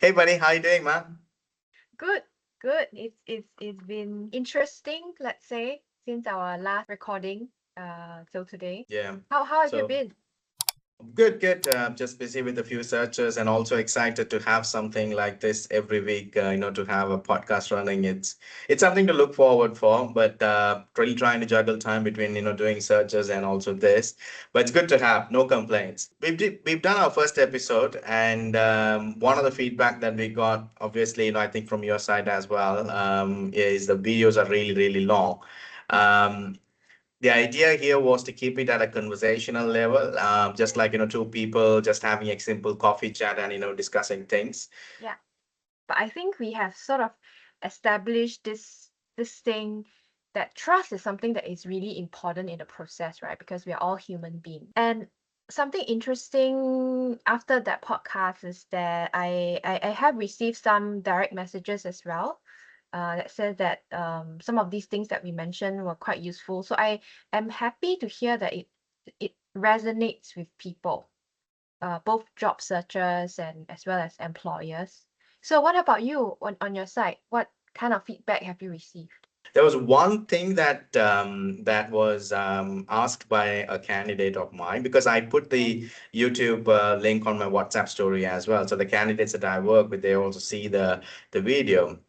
Hey buddy, how you doing, man? Good, good. It's been interesting, let's say, since our last recording till today. Yeah. How have you So been? good, good. Just busy with a few searches and also excited to have something like this every week. To have a podcast running. It's something to look forward for, but really trying to juggle time between doing searches and also this. But it's good to have. No complaints. We've done our first episode, and one of the feedback that we got, obviously, I think from your side as well, is the videos are really really long. Um, the idea here was to keep it at a conversational level, just like two people just having a simple coffee chat and discussing things. Yeah, but I think we have sort of established this thing that trust is something that is really important in the process, right? Because we are all human beings. And something interesting after that podcast is that I have received some direct messages as well that says that some of these things that we mentioned were quite useful. So I am happy to hear that it resonates with people, both job searchers and as well as employers. So what about you on your side? What kind of feedback have you received? There was one thing that was asked by a candidate of mine because I put Okay. the YouTube link on my WhatsApp story as well. So the candidates that I work with, they also see the video.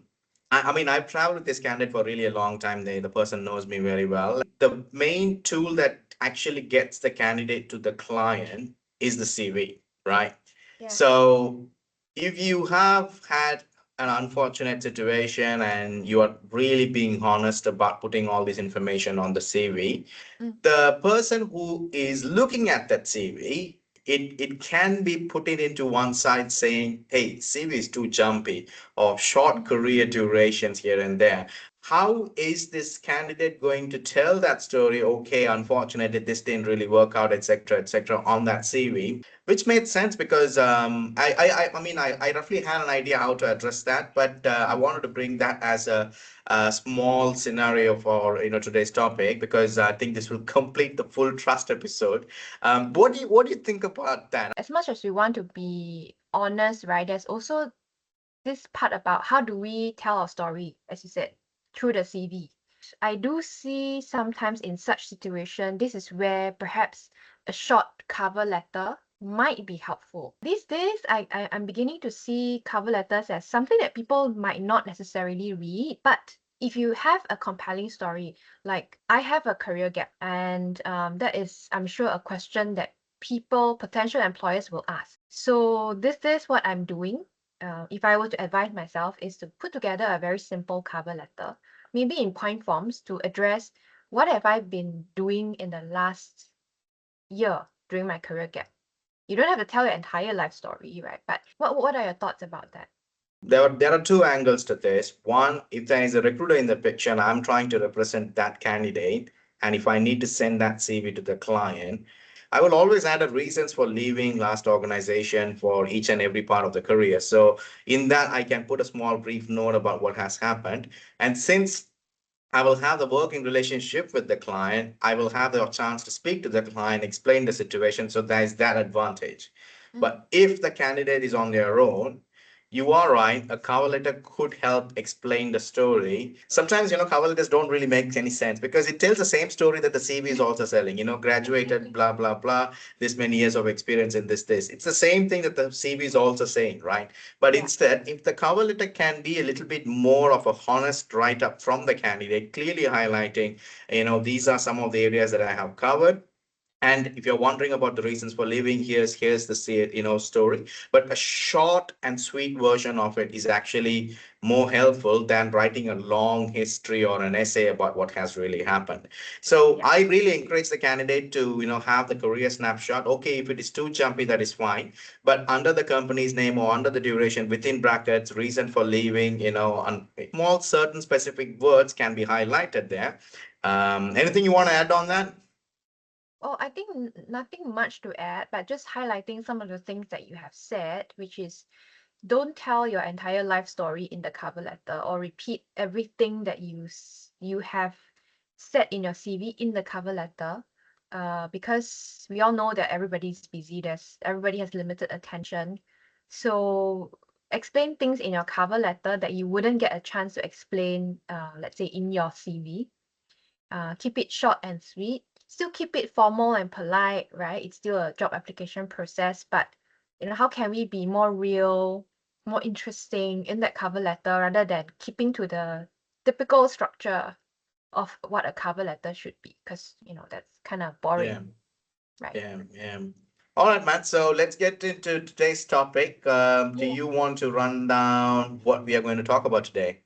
I mean, I've traveled with this candidate for really a long time. The person knows me very well. The main tool that actually gets the candidate to the client is the CV, right? Yeah. So if you have had an unfortunate situation and you are really being honest about putting all this information on the CV, Mm. the person who is looking at that CV, it can be put it into one side saying, hey, CV is too jumpy or short Mm. career durations here and there. How is this candidate going to tell that story? Okay, unfortunately, this didn't really work out, etc., on that CV, which made sense because I mean, I roughly had an idea how to address that, but I Mm. wanted to bring that as a small scenario for today's topic because I think this will complete the full trust episode. What do you think about that? As much as we want to be honest, right, there's also this part about how do we tell our story, as you said, through the CV. I do see sometimes in such situation, this is where perhaps a short cover letter might be helpful. These days, I'm beginning to see cover letters as something that people might not necessarily read, but if you have a compelling story, like I have a career gap, and that is, I'm sure, a question that potential employers will ask. So this is what I'm doing. If I were to advise myself, is to put together a very simple cover letter, maybe in point forms, to address what have I been doing in the last year during my career gap. You don't have to tell your entire life story, right? But what are your thoughts about that? There are two angles to this. One, if there is a recruiter in the picture and I'm trying to represent that candidate, and if I need to send that CV to the client, I will always add a reasons for leaving last organization for each and every part of the career. So in that, I can put a small brief note about what has happened. And since I will have the working relationship with the client, I will have the chance to speak to the client, explain the situation. So there is that advantage. Mm. But if the candidate is on their own, you are right. A cover letter could help explain the story. Sometimes, cover letters don't really make any sense because it tells the same story that the CV is also selling. Graduated, Exactly. blah, blah, blah, this many years of experience in this. It's the same thing that the CV is also saying, right? But Yeah. instead, if the cover letter can be a little bit more of a honest write up from the candidate, clearly highlighting, these are some of the areas that I have covered. And if you're wondering about the reasons for leaving, here's the story. But a short and sweet version of it is actually more helpful than writing a long history or an essay about what has really happened. So Yeah. I really encourage the candidate to have the career snapshot. Okay, if it is too jumpy, that is fine. But under the company's name or under the duration, within brackets, reason for leaving, small certain specific words can be highlighted there. Anything you want to add on that? Oh, I think nothing much to add, but just highlighting some of the things that you have said, which is don't tell your entire life story in the cover letter or repeat everything that you have said in your CV in the cover letter, because we all know that everybody's busy. Everybody has limited attention, so explain things in your cover letter that you wouldn't get a chance to explain, let's say in your CV. Keep it short and sweet. Still keep it formal and polite, right? It's still a job application process, but how can we be more real, more interesting in that cover letter rather than keeping to the typical structure of what a cover letter should be? Because that's kind of Yeah, boring, right? yeah. All right, Matt. So let's get into today's topic. Do Yeah. you want to run down what we are going to talk about today?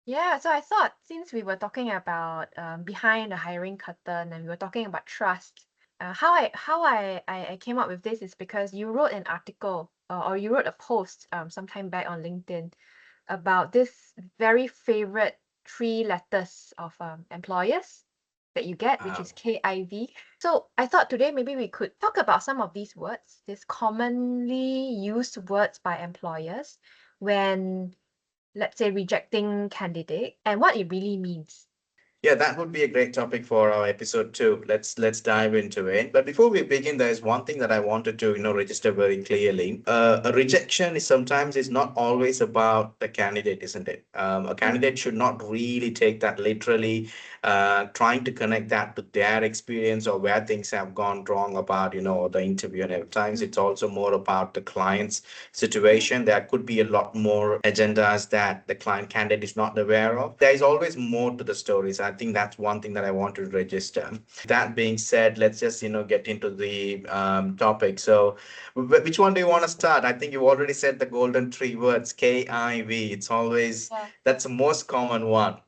Yeah, so I thought since we were talking about behind the hiring curtain and we were talking about trust, how I came up with this is because you wrote an article or you wrote a post sometime back on LinkedIn about this very favorite three letters of employers that you get, which Uh, is KIV. So I thought today maybe we could talk about some of these words, these commonly used words by employers when, let's say, rejecting candidate and what it really means. Yeah, that would be a great topic for our episode two. Let's dive into it. But before we begin, there is one thing that I wanted to register very clearly. A rejection is sometimes is not always about the candidate, isn't it? A Mm, candidate should not really take that literally, trying to connect that to their experience or where things have gone wrong about the interview. And at times, mm, it's also more about the client's mm, situation. There could be a lot more agendas that the client candidate is not aware of. There is always more to the stories. I think that's one thing that I want to register. That being said, let's just get into the topic. So, which one do you want to start? I think you already said the golden three words, KIV. It's always yeah. that's the most common one.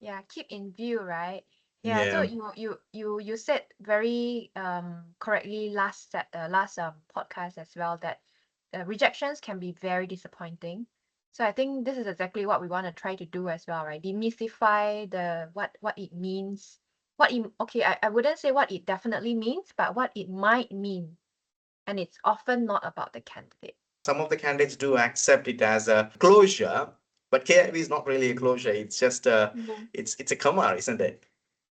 Yeah, keep in view, right? Yeah, so Yeah. you said very correctly last podcast as well that rejections can be very disappointing. So I think this is exactly what we want to try to do as well, right? Demystify the what it means. Okay, I wouldn't say what it definitely means, but what it might mean. And it's often not about the candidate. Some of the candidates do accept it as a closure, but KIV is not really a closure. It's just a Mhm. it's a comma, isn't it?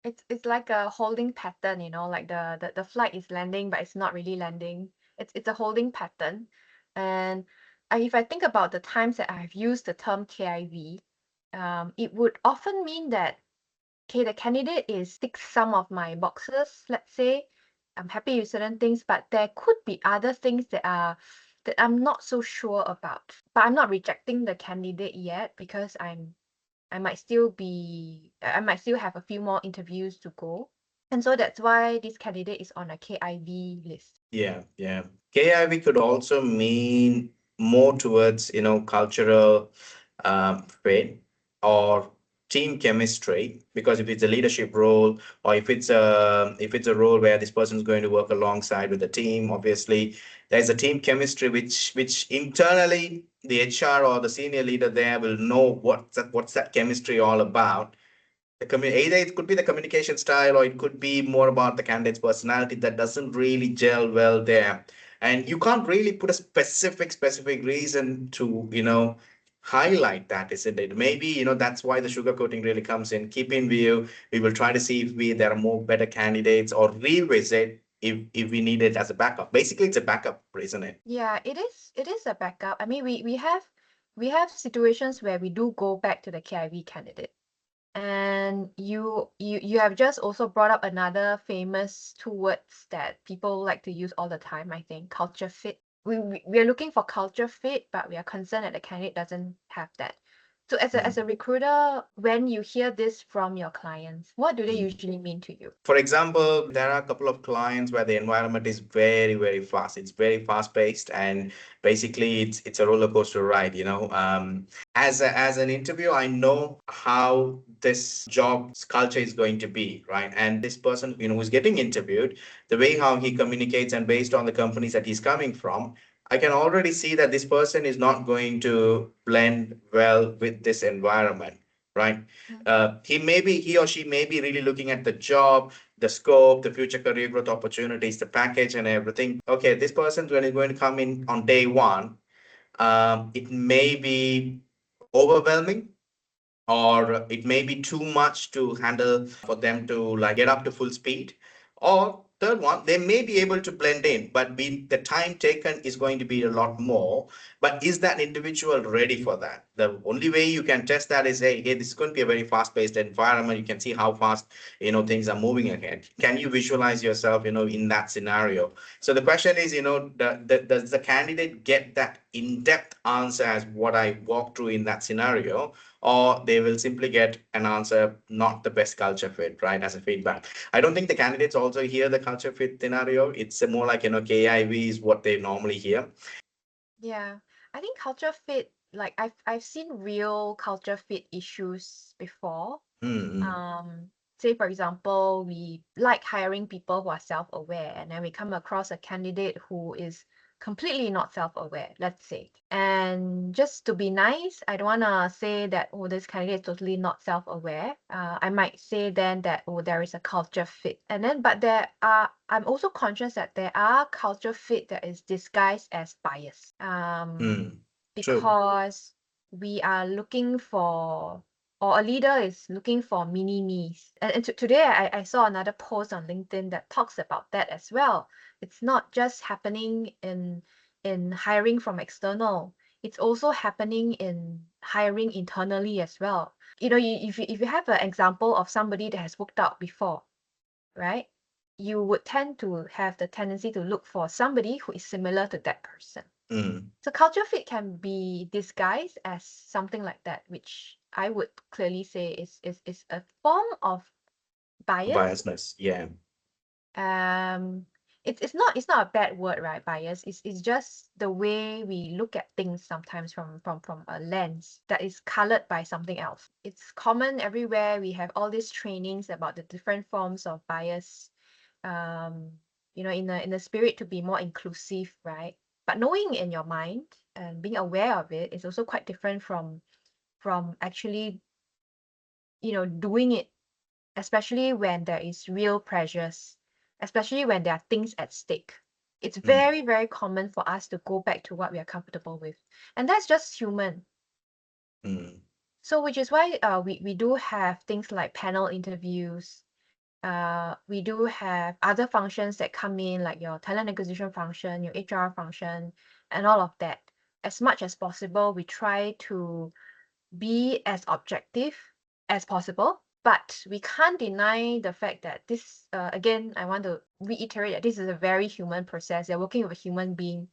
It's like a holding pattern, like the flight is landing, but it's not really landing. It's a holding pattern. And if I think about the times that I've used the term KIV, it would often mean that, okay, the candidate is ticks some of my boxes, let's say. I'm happy with certain things, but there could be other things that I'm not so sure about. But I'm not rejecting the candidate yet because I might still have a few more interviews to go. And so that's why this candidate is on a KIV list. Yeah. KIV could also mean more towards, cultural fit or team chemistry. Because if it's a leadership role, or if it's a role where this person is going to work alongside with the team, obviously there's a team chemistry which internally the HR or the senior leader there will know what's that chemistry all about. Either it could be the communication style or it could be more about the candidate's personality that doesn't really gel well there, and you can't really put a specific reason to highlight that, isn't it? Maybe that's why the sugar coating really comes in. Keep in view, we will try to see if there are more better candidates, or revisit if we need it as a backup. Basically it's a backup, isn't it? Yeah, it is a backup. I mean, we have situations where we do go back to the KIV candidate. And you have just also brought up another famous two words that people like to use all the time, I think, culture fit. We are looking for culture fit, but we are concerned that the candidate doesn't have that. So as a recruiter, when you hear this from your clients, what do they usually mean to you? For example, there are a couple of clients where the environment is very, very fast. It's very fast paced, and basically it's a roller coaster ride. As an interview, I know how this job's culture is going to be, right? And this person, who's getting interviewed, the way how he communicates and based on the companies that he's coming from, I can already see that this person is not going to blend well with this environment, right? Mm, He or she may be really looking at the job, the scope, the future career growth opportunities, the package, and everything. Okay, this person's when is going to come in on day one. It may be overwhelming, or it may be too much to handle for them to like get up to full speed, or third one, they may be able to blend in, but the time taken is going to be a lot more. But is that individual ready for that? The only way you can test that is, hey, this is going to be a very fast-paced environment. You can see how fast, things are moving ahead. Can you visualize yourself, in that scenario? So the question is, does the candidate get that in-depth answer as what I walked through in that scenario, or they will simply get an answer, not the best culture fit, right, as a feedback? I don't think the candidates also hear the culture fit scenario. It's more like, KIV is what they normally hear. Yeah, I think culture fit, like I've seen real culture fit issues before. Mm, Um, say for example, we like hiring people who are self-aware, and then we come across a candidate who is completely not self-aware, let's say. And just to be nice, I don't wanna say that, oh, this candidate is totally not self-aware. I might say then that, oh, there is a culture fit. And then, but I'm also conscious that there are culture fit that is disguised as bias. mm. True. Because we are looking for, or a leader is looking for mini me's. And today I saw another post on LinkedIn that talks about that as well. It's not just happening in hiring from external. It's also happening in hiring internally as well. If you have an example of somebody that has worked out before, right? You would tend to have the tendency to look for somebody who is similar to that person. Mm. So culture fit can be disguised as something like that, which I would clearly say is a form of bias. Biasness. Yeah. Um, it's not a bad word, right? Bias. It's just the way we look at things sometimes from a lens that is colored by something else. It's common everywhere. We have all these trainings about the different forms of bias. Um, in the spirit to be more inclusive, right? But knowing in your mind and being aware of it is also quite different from actually, doing it, especially when there is real pressures, especially when there are things at stake. It's Mm, very, very common for us to go back to what we are comfortable with. And that's just human. mm, So which is why we do have things like panel interviews. We do have other functions that come in, like your talent acquisition function, your HR function, and all of that. As much as possible, we try to be as objective as possible, but we can't deny the fact that this, again, I want to reiterate that this is a very human process. They're working with a human being.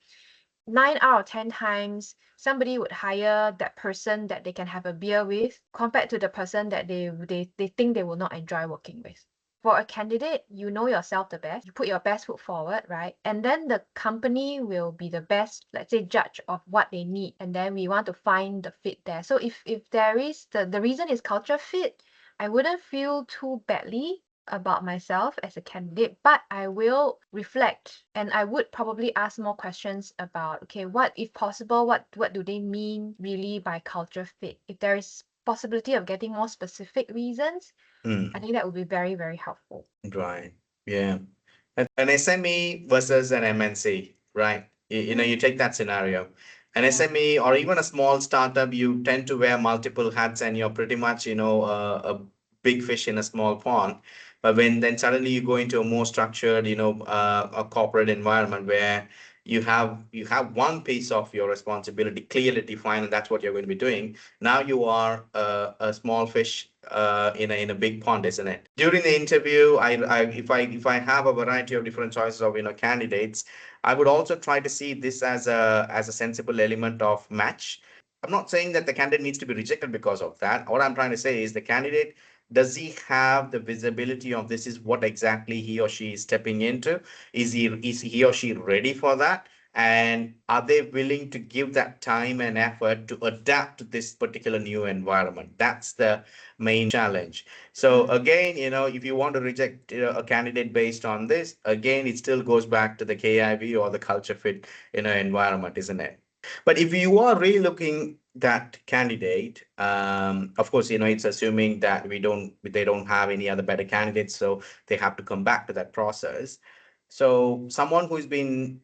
9 out of 10 times, somebody would hire that person that they can have a beer with compared to the person that they think they will not enjoy working with. For a candidate, you know yourself the best, you put your best foot forward, right? And then the company will be the best, let's say, judge of what they need. And then we want to find the fit there. So if there is the reason is culture fit, I wouldn't feel too badly about myself as a candidate, but I will reflect and I would probably ask more questions about, okay, what, if possible, what do they mean really by culture fit? If there is possibility of getting more specific reasons, I mm. think that would be very, very helpful. Right. Yeah. An SME versus an MNC, right? Mm, You take that scenario. An yeah. SME or even a small startup, you tend to wear multiple hats and you're pretty much, a big fish in a small pond. But when then suddenly you go into a more structured, a corporate environment where you have one piece of your responsibility clearly defined, and that's what you're going to be doing. Now you are a small fish in a big pond, isn't it? During the interview, if I have a variety of different choices of candidates, I would also try to see this as a sensible element of match. I'm not saying that the candidate needs to be rejected because of that. What I'm trying to say is the candidate, does he have the visibility of this is what exactly he or she is stepping into? Is he or she ready for that? And are they willing to give that time and effort to adapt to this particular new environment? That's the main challenge. So Mm, again, if you want to reject a candidate based on this, again, it still goes back to the KIV or the culture fit environment, isn't it? But if you are really looking that candidate, of course, it's assuming that they don't have any other better candidates, so they have to come back to that process. So someone who's been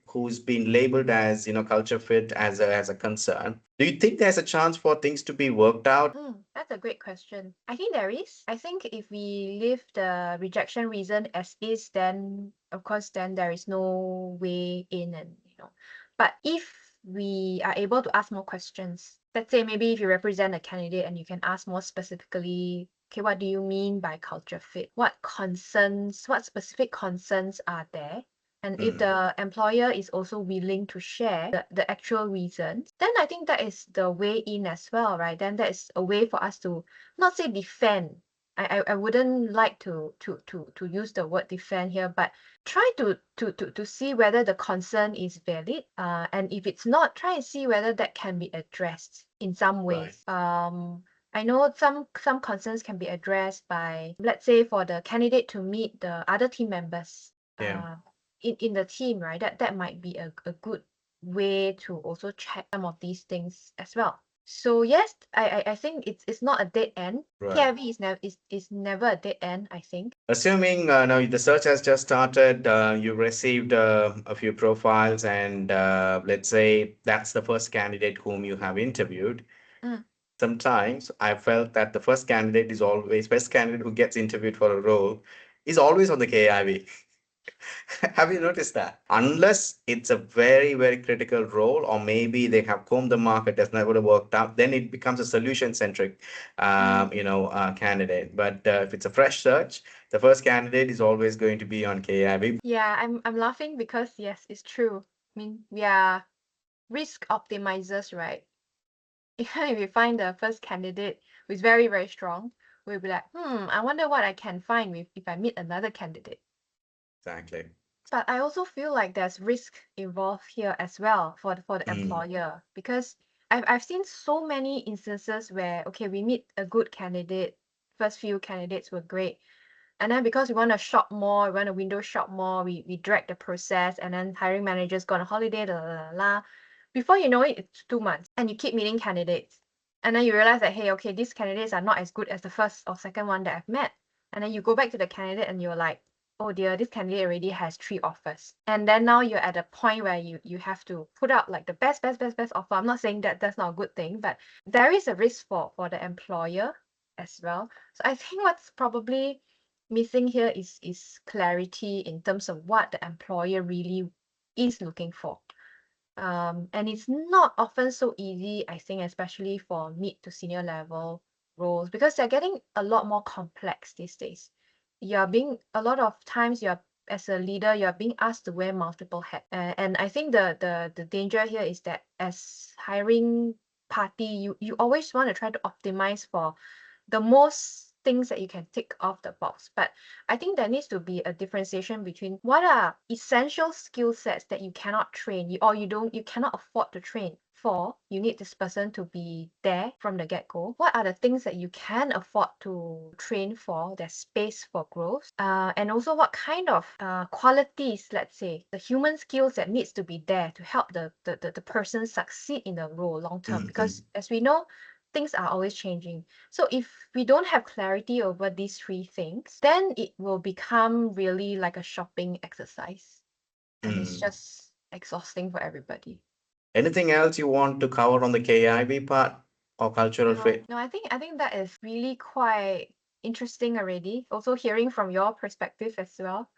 labeled as, culture fit as a concern. Do you think there's a chance for things to be worked out? That's a great question. I think there is. I think if we leave the rejection reason as is, then of course, then there is no way in, and But if we are able to ask more questions, let's say maybe if you represent a candidate and you can ask more specifically, okay, what do you mean by culture fit? What specific concerns are there? And if Mm, the employer is also willing to share the actual reasons, then I think that is the way in as well, right? Then that is a way for us to not say defend. I wouldn't like to use the word defend here, but try to see whether the concern is valid. And if it's not, try and see whether that can be addressed in some right. ways. I know some concerns can be addressed by, let's say, for the candidate to meet the other team members. Yeah. Uh, in the team, right? That might be a good way to also check some of these things as well. So yes, I think it's not a dead end. Right. KIV is never a dead end, I think. Assuming now the search has just started, you received a few profiles, and let's say that's the first candidate whom you have interviewed. Mm. Sometimes I felt that the first candidate who gets interviewed for a role is always on the KIV. Have you noticed that? Unless it's a very, very critical role, or maybe they have combed the market, has never worked out, then it becomes a solution centric, Mm. candidate. But if it's a fresh search, the first candidate is always going to be on KIV. Yeah, I'm laughing because yes, it's true. I mean, we are risk optimizers, right? Even if we find the first candidate who is very, very strong, we'll be like, I wonder what I can find with if I meet another candidate. Exactly. But I also feel like there's risk involved here as well for the Mm, employer, because I've seen so many instances where, okay, we meet a good candidate, first few candidates were great, and then because we want to shop more, we want to window shop more, we drag the process, and then hiring managers go on holiday, la la la la. Before you know it, it's 2 months, and you keep meeting candidates, and then you realize that, hey, okay, these candidates are not as good as the first or second one that I've met, and then you go back to the candidate and you're like, oh dear, this candidate already has 3 offers, and then now you're at a point where you have to put out like the best offer. I'm not saying that that's not a good thing, but there is a risk for the employer as well. So I think what's probably missing here is clarity in terms of what the employer really is looking for. And it's not often so easy, I think, especially for mid to senior level roles, because they're getting a lot more complex these days. A lot of times you're, as a leader, you're being asked to wear multiple hats. And I think the danger here is that as hiring party, you always want to try to optimize for the most things that you can tick off the box. But I think there needs to be a differentiation between what are essential skill sets that you cannot train, you cannot afford to train. For you need this person to be there from the get-go. What are the things that you can afford to train for? There's space for growth. And also what kind of qualities, let's say, the human skills that needs to be there to help the person succeed in the role long term. mm, mm, Because as we know, things are always changing. So if we don't have clarity over these 3 things, then it will become really like a shopping exercise. And it's mm. just exhausting for everybody. Anything else you want to cover on the KIV part or cultural No, fit? no, I think that is really quite interesting already. Also hearing from your perspective as well.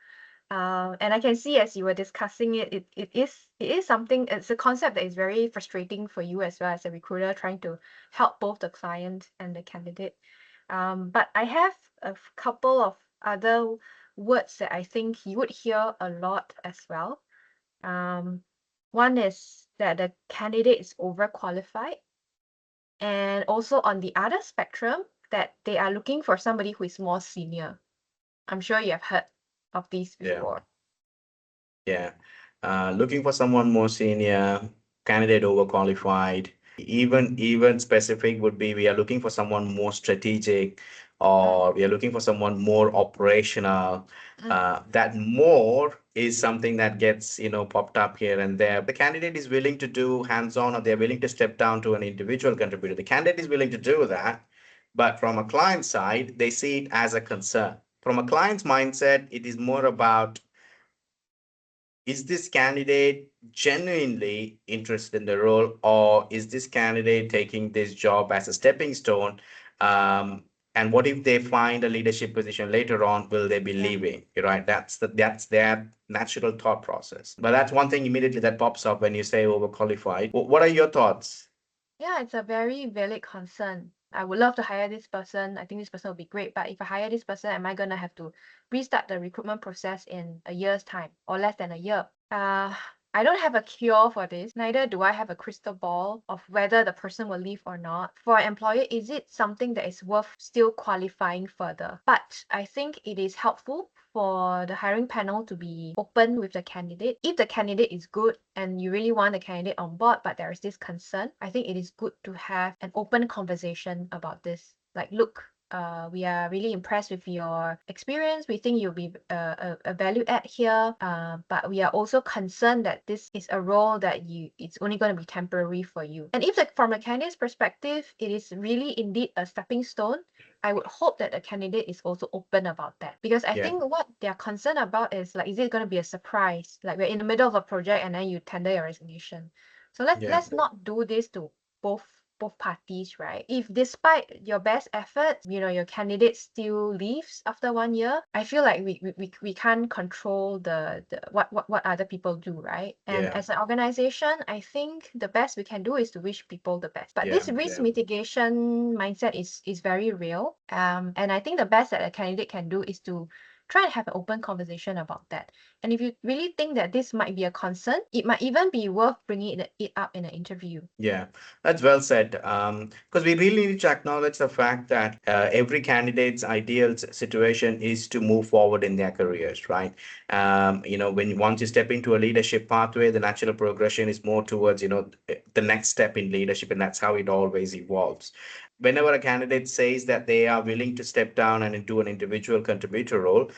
And I can see as you were discussing it, it is something, it's a concept that is very frustrating for you as well as a recruiter trying to help both the client and the candidate. But I have a couple of other words that I think you would hear a lot as well. Um, One is that the candidate is overqualified, and also on the other spectrum, that they are looking for somebody who is more senior. I'm sure you have heard of these Yeah. before. Yeah. Looking for someone more senior, candidate overqualified. Even specific would be we are looking for someone more strategic, Mm, or we are looking for someone more operational. mm, That more is something that gets, popped up here and there. The candidate is willing to do hands-on, or they're willing to step down to an individual contributor. The candidate is willing to do that, but from a client side, they see it as a concern. From a client's mindset, it is more about is this candidate genuinely interested in the role, or is this candidate taking this job as a stepping stone? Um, and what if they find a leadership position later on? Will they be Yeah. leaving? Right? That's their natural thought process. But that's one thing immediately that pops up when you say overqualified. What are your thoughts? Yeah, it's a very valid concern. I would love to hire this person. I think this person will be great. But if I hire this person, am I gonna have to restart the recruitment process in a year's time or less than a year? I don't have a cure for this. Neither do I have a crystal ball of whether the person will leave or not. For an employer, is it something that is worth still qualifying further? But I think it is helpful for the hiring panel to be open with the candidate. If the candidate is good and you really want the candidate on board, but there is this concern, I think it is good to have an open conversation about this. Like, look, we are really impressed with your experience. We think you'll be a value add here, but we are also concerned that this is a role that it's only going to be temporary for you. And if from a candidate's perspective, it is really indeed a stepping stone, I would hope that the candidate is also open about that, because I Yeah, think what they're concerned about is like, is it going to be a surprise? Like, we're in the middle of a project and then you tender your resignation. So yeah, let's not do this to both parties, right? If despite your best efforts, your candidate still leaves after 1 year, I feel like we can't control the what other people do, right? And yeah, as an organization, I think the best we can do is to wish people the best. But yeah, this risk mitigation mindset is very real. And I think the best that a candidate can do is to try and have an open conversation about that. And if you really think that this might be a concern, it might even be worth bringing it up in an interview. yeah. That's well said. Because we really need to acknowledge the fact that every candidate's ideal situation is to move forward in their careers, right? When once you step into a leadership pathway, the natural progression is more towards, the next step in leadership, and that's how it always evolves. Whenever a candidate says that they are willing to step down and do an individual contributor role,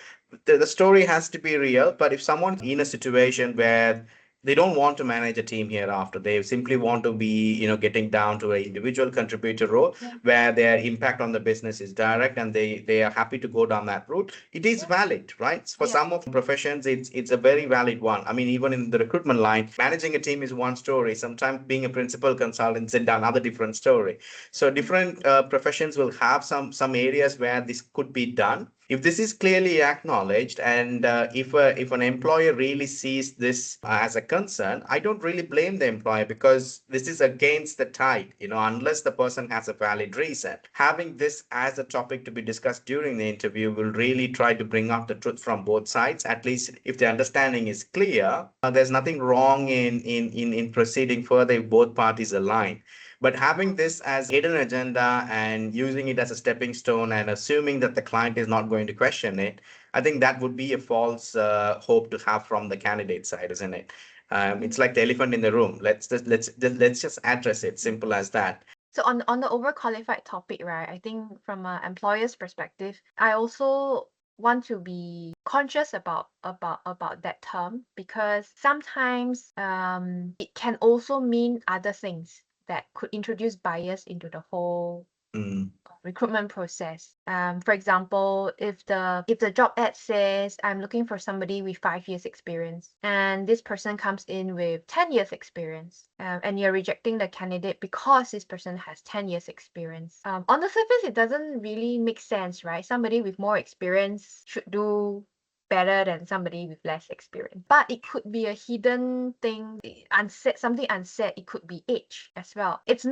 the story has to be real. But if someone's in a situation where they don't want to manage a team hereafter, they simply want to be, getting down to an individual contributor role Yeah. where their impact on the business is direct, and they are happy to go down that route. It is Yeah. valid, right? For Yeah. some of professions, it's a very valid one. I mean, even in the recruitment line, managing a team is one story. Sometimes being a principal consultant is another different story. So different professions will have some areas where this could be done. If this is clearly acknowledged, and if an employer really sees this as a concern, I don't really blame the employer, because this is against the tide, unless the person has a valid reason. Having this as a topic to be discussed during the interview will really try to bring out the truth from both sides. At least if the understanding is clear, there's nothing wrong in proceeding further if both parties align. But having this as hidden agenda and using it as a stepping stone and assuming that the client is not going to question it, I think that would be a false hope to have from the candidate side, isn't it? It's Mhm. like the elephant in the room. Let's just address it. Simple as that. So on the overqualified topic, right? I think from an employer's perspective, I also want to be conscious about that term, because sometimes it can also mean other things that could introduce bias into the whole Mm, recruitment process. For example, if the job ad says I'm looking for somebody with 5 years experience, and this person comes in with 10 years experience, and you're rejecting the candidate because this person has 10 years experience. On the surface, it doesn't really make sense, right? Somebody with more experience should do better than somebody with less experience. But it could be a hidden thing, unsaid, something unsaid. It could be age as well. It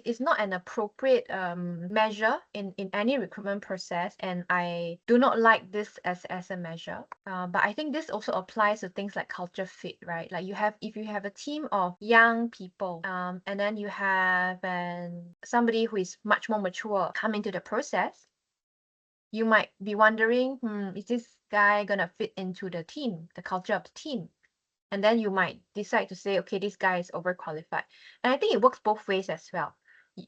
is not an appropriate measure in any recruitment process, and I do not like this as a measure. But I think this also applies to things like culture fit, right? Like, if you have a team of young people, and then you have somebody who is much more mature come into the process, you might be wondering, is this guy gonna fit into the team, the culture of the team? And then you might decide to say, okay, this guy is overqualified. And I think it works both ways as well.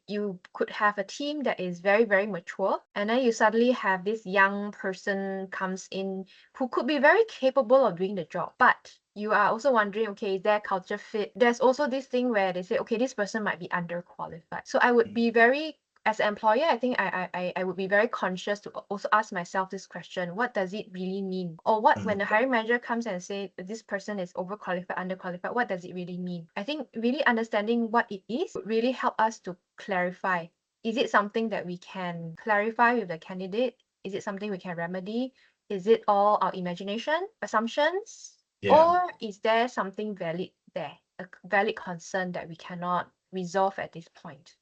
You could have a team that is very, very mature, and then you suddenly have this young person comes in who could be very capable of doing the job. But you are also wondering, okay, is there culture fit? There's also this thing where they say, okay, this person might be underqualified. So I would be very as an employer, I think I would be very conscious to also ask myself this question: what does it really mean? Or what, when the hiring manager comes and say this person is overqualified, underqualified, what does it really mean? I think really understanding what it is would really help us to clarify. Is it something that we can clarify with the candidate? Is it something we can remedy? Is it all our imagination, assumptions? Yeah. Or is there something valid there, a valid concern that we cannot resolve at this point?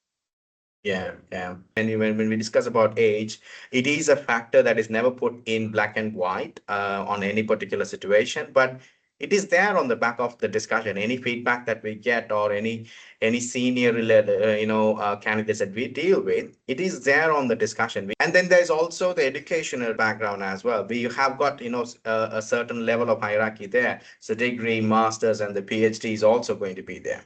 Yeah, yeah. And when we discuss about age, it is a factor that is never put in black and white on any particular situation, but it is there on the back of the discussion. Any feedback that we get or any senior related, candidates that we deal with, it is there on the discussion. And then there's also the educational background as well. We have got a certain level of hierarchy there. So degree, masters, and the PhD is also going to be there.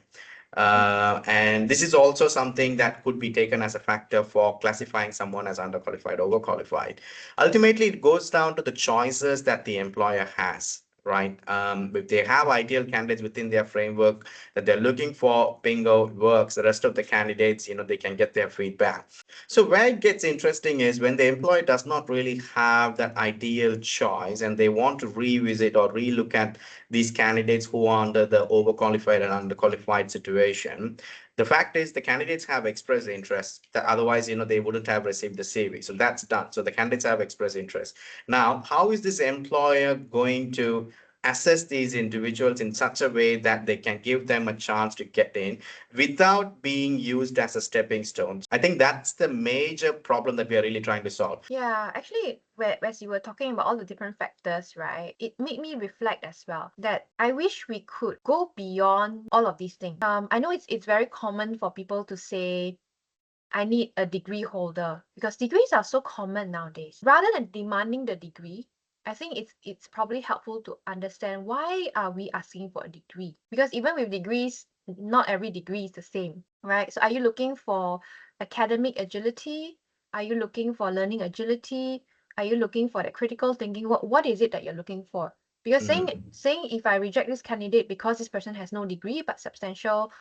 And this is also something that could be taken as a factor for classifying someone as underqualified, overqualified. Ultimately, it goes down to the choices that the employer has, right? If they have ideal candidates within their framework that they're looking for, bingo, it works. The rest of the candidates, they can get their feedback. So where it gets interesting is when the employer does not really have that ideal choice and they want to revisit or relook at these candidates who are under the overqualified and underqualified situation. The fact is the candidates have expressed interest that otherwise, they wouldn't have received the CV. So that's done. So the candidates have expressed interest. Now, how is this employer going to assess these individuals in such a way that they can give them a chance to get in without being used as a stepping stone? I think that's the major problem that we are really trying to solve. Yeah, actually, as you were talking about all the different factors, right, it made me reflect as well that I wish we could go beyond all of these things. I know it's very common for people to say, I need a degree holder, because degrees are so common nowadays. Rather than demanding the degree, I think it's probably helpful to understand why are we asking for a degree? Because even with degrees, not every degree is the same, right? So are you looking for academic agility? Are you looking for learning agility? Are you looking for that critical thinking? What is it that you're looking for? Because saying if I reject this candidate because this person has no degree but substantial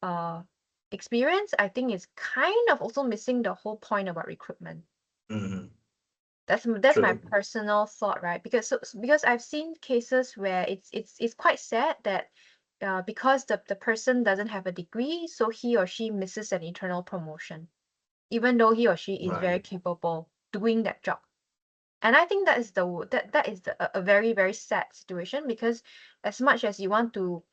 uh experience, I think is kind of also missing the whole point about recruitment. Mhm. That's my True. personal thought, right? Because I've seen cases where it's quite sad that because the person doesn't have a degree, so he or she misses an internal promotion, even though he or she is very Right. capable doing that job. And I think that is a very, very sad situation, because as much as you want to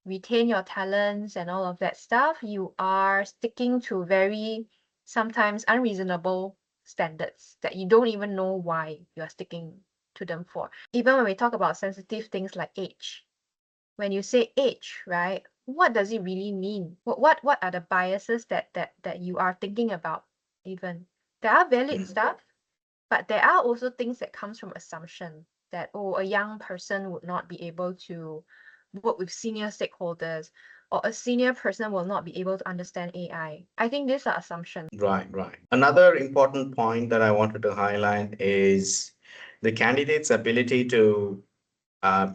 retain your talents and all of that stuff, you are sticking to very sometimes unreasonable standards that you don't even know why you're sticking to them for. Even when we talk about sensitive things like age, when you say age, right, what does it really mean? What are the biases that you are thinking about? Even there are valid stuff, but there are also things that comes from assumption that, oh, a young person would not be able to work with senior stakeholders, or a senior person will not be able to understand AI. I think these are assumptions. Right, right. Another important point that I wanted to highlight is the candidate's ability to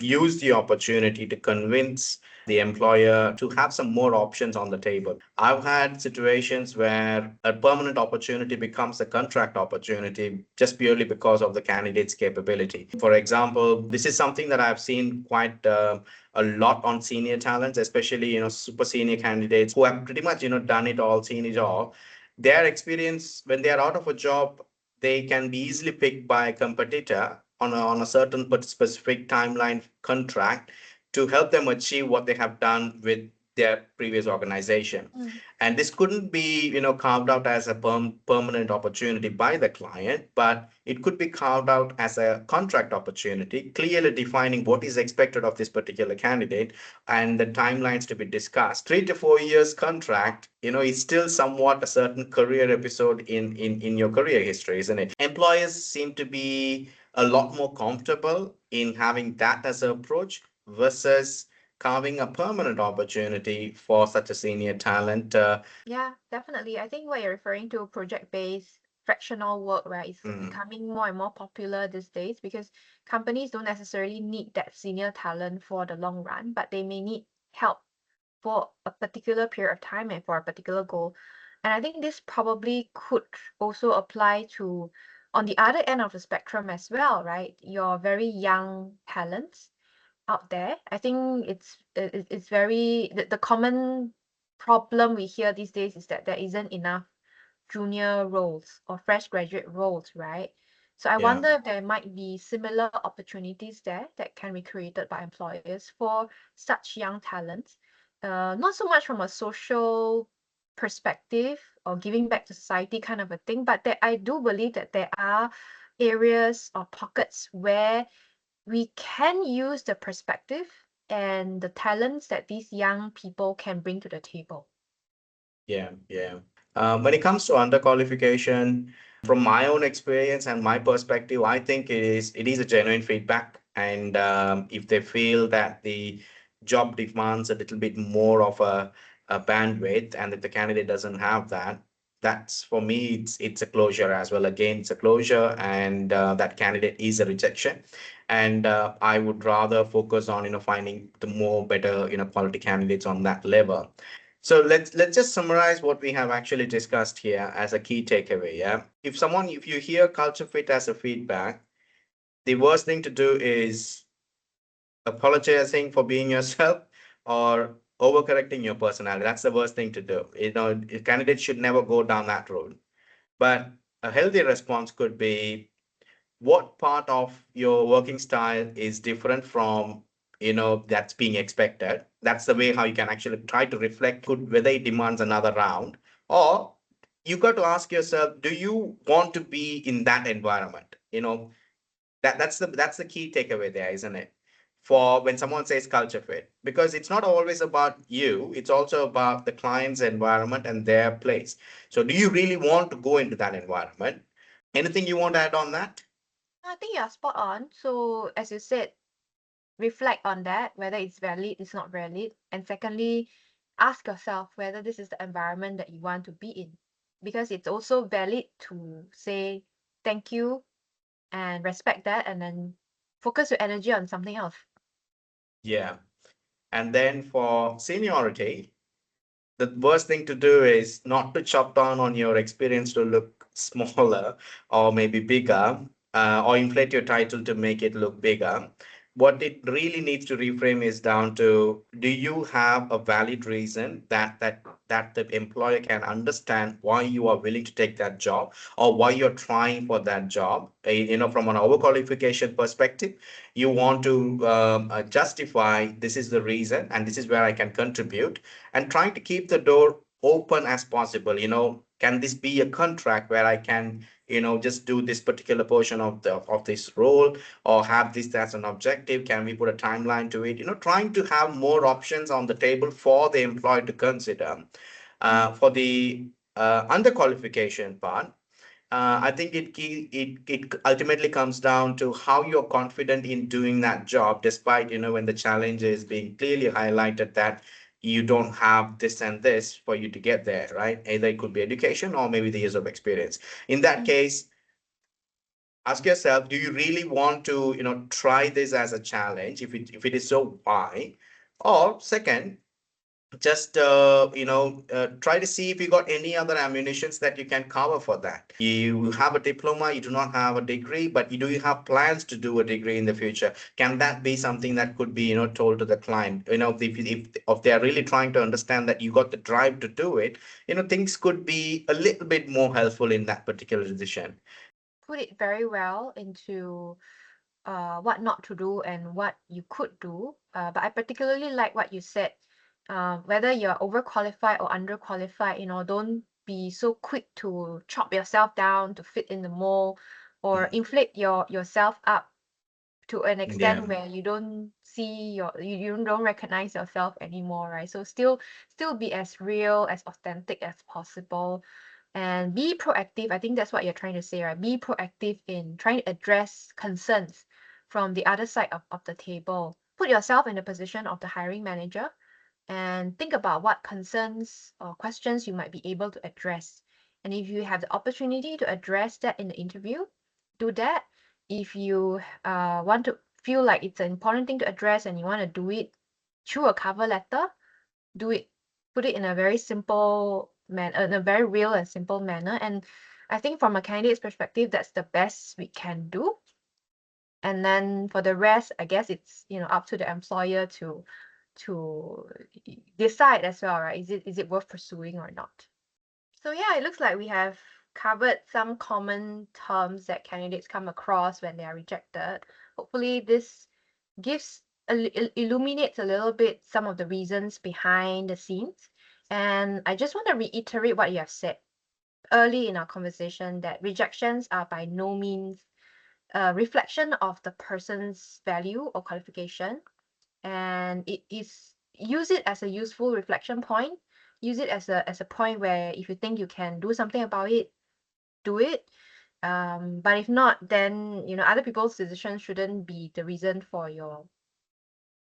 use the opportunity to convince the employer to have some more options on the table. I've had situations where a permanent opportunity becomes a contract opportunity just purely because of the candidate's capability. For example, this is something that I've seen quite a lot on senior talents, especially super senior candidates who have pretty much done it all, seen it all. Their experience when they are out of a job, they can be easily picked by a competitor on a certain but specific timeline contract to help them achieve what they have done with their previous organization. Mm. And this couldn't be carved out as a permanent opportunity by the client, but it could be carved out as a contract opportunity, clearly defining what is expected of this particular candidate and the timelines to be discussed. 3 to 4 years contract, is still somewhat a certain career episode in your career history, isn't it? Employers seem to be a lot more comfortable in having that as an approach versus carving a permanent opportunity for such a senior talent. Yeah, definitely. I think what you're referring to, project-based fractional work, right, is Mm, becoming more and more popular these days, because companies don't necessarily need that senior talent for the long run, but they may need help for a particular period of time and for a particular goal. And I think this probably could also apply to on the other end of the spectrum as well, right? Your very young talents out there. I think it's very the common problem we hear these days is that there isn't enough junior roles or fresh graduate roles, right? So I Yeah. wonder if there might be similar opportunities there that can be created by employers for such young talents. Not so much from a social perspective or giving back to society kind of a thing, but that I do believe that there are areas or pockets where we can use the perspective and the talents that these young people can bring to the table. Yeah, yeah. When it comes to underqualification, from my own experience and my perspective, I think it is a genuine feedback. And if they feel that the job demands a little bit more of a bandwidth, and if the candidate doesn't have that, that's for me, it's a closure as well. Again, it's a closure, and that candidate is a rejection. And I would rather focus on finding the more better quality candidates on that level. So let's just summarize what we have actually discussed here as a key takeaway. Yeah. If you hear culture fit as a feedback, the worst thing to do is apologizing for being yourself or overcorrecting your personality. That's the worst thing to do. Candidates should never go down that road. But a healthy response could be, what part of your working style is different from that's being expected. That's the way how you can actually try to reflect could whether it demands another round, or you got to ask yourself, do you want to be in that environment? That's the key takeaway there, isn't it? For when someone says culture fit, because it's not always about you, it's also about the client's environment and their place. So do you really want to go into that environment? Anything you want to add on that? I think you're spot on. So, as you said, reflect on that, whether it's valid, it's not valid. And secondly, ask yourself whether this is the environment that you want to be in. Because it's also valid to say thank you and respect that and then focus your energy on something else. Yeah. And then for seniority, the worst thing to do is not to chop down on your experience to look smaller or maybe bigger, or inflate your title to make it look bigger. What it really needs to reframe is down to, do you have a valid reason that the employer can understand why you are willing to take that job, or why you're trying for that job? From an overqualification perspective, you want to justify, this is the reason and this is where I can contribute, and trying to keep the door open as possible. Can this be a contract where I can just do this particular portion of this role, or have this as an objective? Can we put a timeline to it? Trying to have more options on the table for the employee to consider. For the underqualification part, I think it ultimately comes down to how you're confident in doing that job, despite when the challenge is being clearly highlighted that you don't have this and this for you to get there, right? Either it could be education or maybe the years of experience. In that case, ask yourself, do you really want to try this as a challenge? If it is so, why? Or second, just try to see if you got any other ammunitions that you can cover for that. You have a diploma, you do not have a degree, but you have plans to do a degree in the future. Can that be something that could be told to the client? If they are really trying to understand that you got the drive to do it, things could be a little bit more helpful in that particular decision. Put it very well into what not to do and what you could do. But I particularly like what you said. Whether you're overqualified or underqualified, don't be so quick to chop yourself down to fit in the mold or Mm. inflate yourself up to an Yeah. extent where you don't see you don't recognize yourself anymore, right? So still be as real, as authentic as possible and be proactive. I think that's what you're trying to say, right? Be proactive in trying to address concerns from the other side of the table. Put yourself in the position of the hiring manager and think about what concerns or questions you might be able to address. And if you have the opportunity to address that in the interview, do that. If you want to feel like it's an important thing to address and you want to do it through a cover letter, do it. Put it in a very simple manner, in a very real and simple manner. And I think from a candidate's perspective, that's the best we can do. And then for the rest, I guess it's, up to the employer to decide as well, right? Is it worth pursuing or not? So yeah, it looks like we have covered some common terms that candidates come across when they are rejected. Hopefully, this illuminates a little bit some of the reasons behind the scenes. And I just want to reiterate what you have said early in our conversation, that rejections are by no means a reflection of the person's value or qualification, and it is use it as a useful reflection point. Use it as a point where if you think you can do something about it, do it. But if not, then other people's decisions shouldn't be the reason for your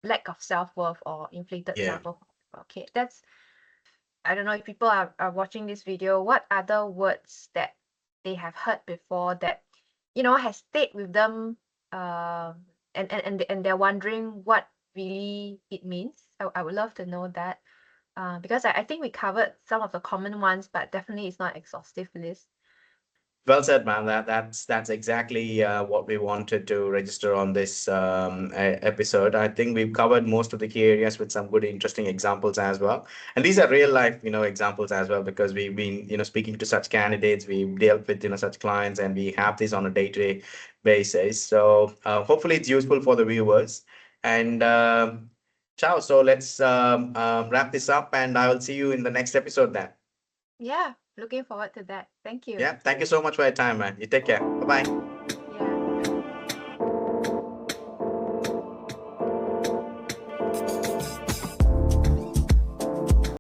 lack of self-worth or inflated Yeah. self-worth. Okay, that's, I don't know if people are watching this video, what other words that they have heard before that has stayed with them, and they're wondering what really it means. I would love to know that, because I think we covered some of the common ones, but definitely it's not exhaustive list. Well said, man. That's exactly what we wanted to register on this episode. I think we've covered most of the key areas with some good, interesting examples as well. And these are real life, examples as well, because we've been, speaking to such candidates, we've dealt with, such clients, and we have this on a day-to-day basis. So hopefully it's useful for the viewers. And ciao. So let's wrap this up, and I will see you in the next episode then. Yeah, looking forward to that. Thank you. Yeah. Thank you so much for your time, man. You take care. Bye bye.